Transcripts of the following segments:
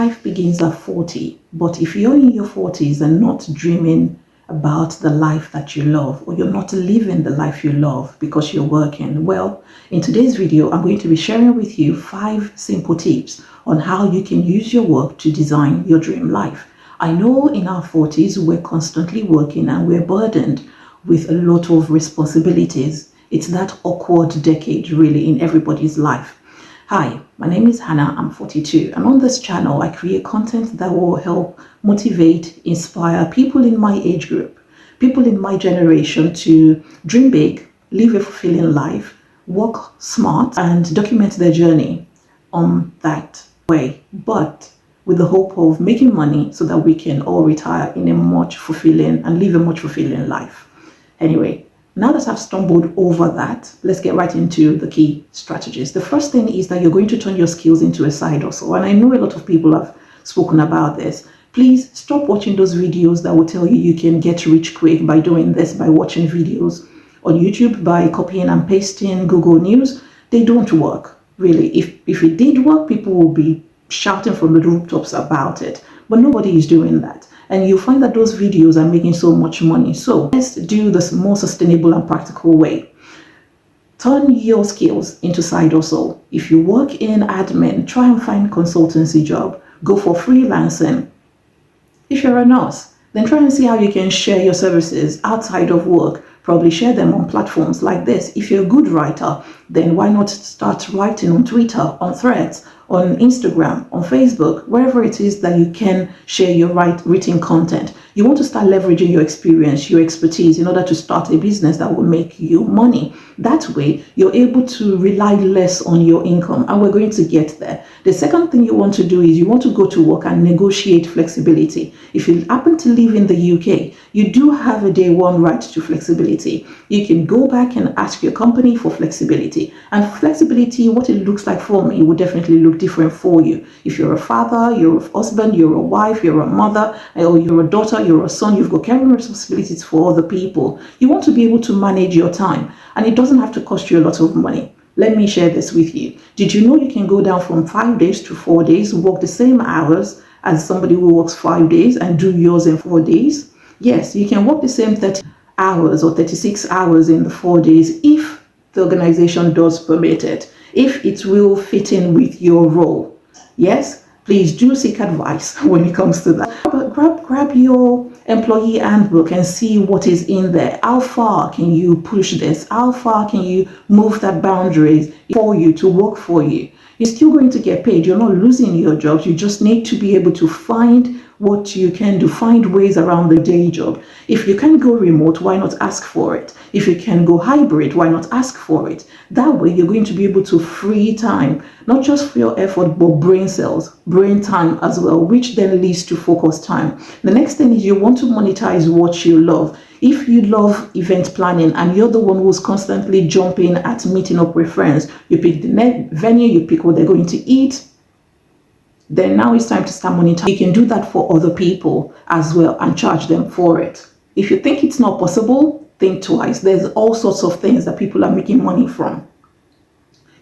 life begins at 40, but if you're in your 40s and not dreaming about the life that you love, or you're not living the life you love because you're working, well, in today's video, I'm going to be sharing with you 5 simple tips on how you can use your work to design your dream life. I know in our 40s, we're constantly working and we're burdened with a lot of responsibilities. It's that awkward decade really in everybody's life. Hi, my name is Hannah, I'm 42, and on this channel I create content that will help motivate, inspire people in my age group, people in my generation to dream big, live a fulfilling life, work smart, and document their journey on that way, but with the hope of making money so that we can all retire in a much fulfilling and live a much fulfilling life. Anyway, now that I've stumbled over that, let's get right into the key strategies. The first thing is that you're going to turn your skills into a side hustle. And I know a lot of people have spoken about this. Please stop watching those videos that will tell you you can get rich quick by doing this, by watching videos on YouTube, by copying and pasting Google News. They don't work, really. If it did work, people will be shouting from the rooftops about it. But nobody is doing that. And you'll find that those videos are making so much money. So let's do this more sustainable and practical way. Turn your skills into side hustle. If you work in admin, try and find consultancy job. Go for freelancing. If you're a nurse, then try and see how you can share your services outside of work. Probably share them on platforms like this. If you're a good writer, then why not start writing on Twitter, on Threads, on Instagram, on Facebook, wherever it is that you can share your written content. You want to start leveraging your experience, your expertise in order to start a business that will make you money. That way, you're able to rely less on your income, and we're going to get there. The second thing you want to do is you want to go to work and negotiate flexibility. If you happen to live in the UK, you do have a day one right to flexibility. You can go back and ask your company for flexibility. And flexibility, what it looks like for me, would definitely look different for you. If you're a father, you're a husband, you're a wife, you're a mother, or you're a daughter, you're a son, you've got caring responsibilities for other people. You want to be able to manage your time, and it doesn't have to cost you a lot of money. Let me share this with you. Did you know you can go down from 5 days to 4 days, work the same hours as somebody who works 5 days and do yours in 4 days? Yes, you can work the same 30 hours or 36 hours in the 4 days if the organization does permit it, if it will fit in with your role. Yes, please do seek advice when it comes to that. But grab your employee handbook and see what is in there. How far can you push this? How far can you move that boundaries for you to work for you? You're still going to get paid. You're not losing your jobs. You just need to be able to find what you can do, find ways around the day job. If you can go remote, why not ask for it? If you can go hybrid, why not ask for it? That way you're going to be able to free time, not just for your effort, but brain cells, brain time as well, which then leads to focus time. The next thing is you want to monetize what you love. If you love event planning and you're the one who's constantly jumping at meeting up with friends, you pick the venue, you pick what they're going to eat, then now it's time to start monetizing. You can do that for other people as well and charge them for it. If you think it's not possible, think twice. There's all sorts of things that people are making money from.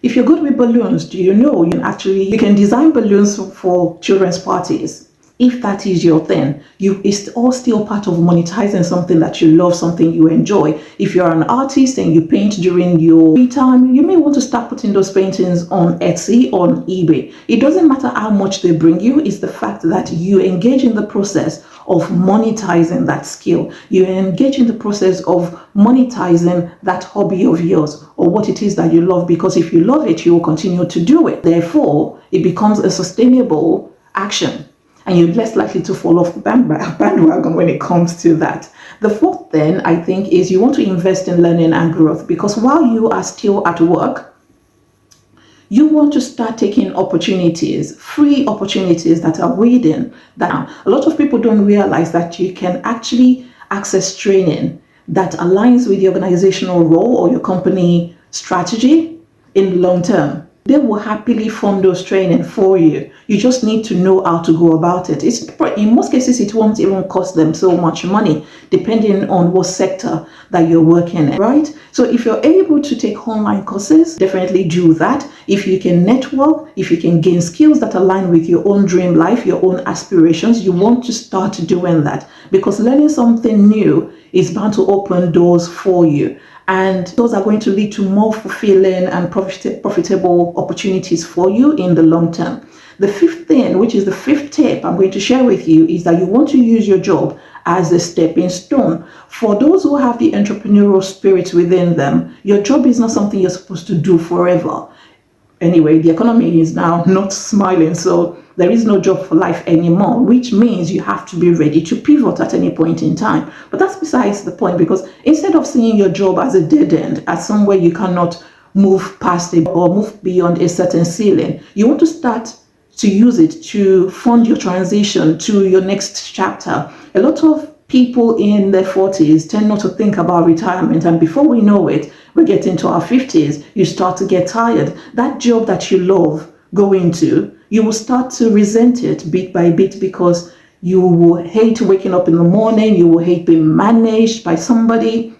If you're good with balloons, do you know you can design balloons for children's parties? If that is your thing, it's all still part of monetizing something that you love, something you enjoy. If you're an artist and you paint during your free time, you may want to start putting those paintings on Etsy, on eBay. It doesn't matter how much they bring you, it's the fact that you engage in the process of monetizing that skill. You engage in the process of monetizing that hobby of yours or what it is that you love, because if you love it, you will continue to do it. Therefore, it becomes a sustainable action, and you're less likely to fall off the bandwagon when it comes to that. The fourth thing, I think, is you want to invest in learning and growth, because while you are still at work, you want to start taking opportunities, free opportunities that are waiting. Now, a lot of people don't realize that you can actually access training that aligns with the organizational role or your company strategy in the long term. they will happily fund those training for you. You just need to know how to go about it. In most cases, it won't even cost them so much money, depending on what sector that you're working in, right? So if you're able to take online courses, definitely do that. If you can network, if you can gain skills that align with your own dream life, your own aspirations, you want to start doing that, because learning something new is bound to open doors for you. And those are going to lead to more fulfilling and profitable opportunities for you in the long term. The fifth thing, which is the fifth tip I'm going to share with you, is that you want to use your job as a stepping stone. For those who have the entrepreneurial spirit within them, your job is not something you're supposed to do forever. Anyway, the economy is now not smiling, so there is no job for life anymore, which means you have to be ready to pivot at any point in time. But that's besides the point, because instead of seeing your job as a dead end, as somewhere you cannot move past it or move beyond a certain ceiling, you want to start to use it to fund your transition to your next chapter. A lot of people in their 40s tend not to think about retirement, and before we know it, we get into our 50s, you start to get tired. That job that you love going to, you will start to resent it bit by bit, because you will hate waking up in the morning, you will hate being managed by somebody.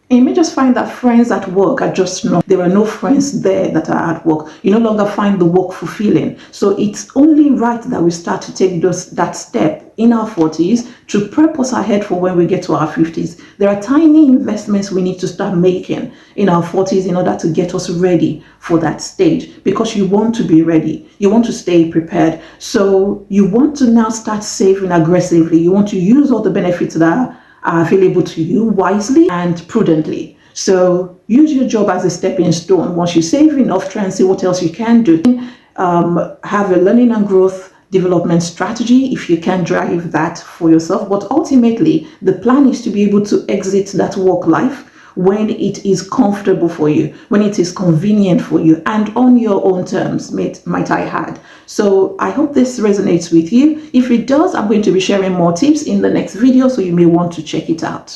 And you may just find that friends at work are just not, there are no friends there that are at work. You no longer find the work fulfilling. So it's only right that we start to take that step in our 40s to prep us ahead for when we get to our 50s. There are tiny investments we need to start making in our 40s in order to get us ready for that stage, because you want to be ready. You want to stay prepared. So you want to now start saving aggressively. You want to use all the benefits that are available to you wisely and prudently. So use your job as a stepping stone. Once you save enough, try and see what else you can do. Have a learning and growth development strategy if you can drive that for yourself. But ultimately, the plan is to be able to exit that work life when it is comfortable for you, when it is convenient for you, and on your own terms, might I add. So I hope this resonates with you. If it does, I'm going to be sharing more tips in the next video, so you may want to check it out.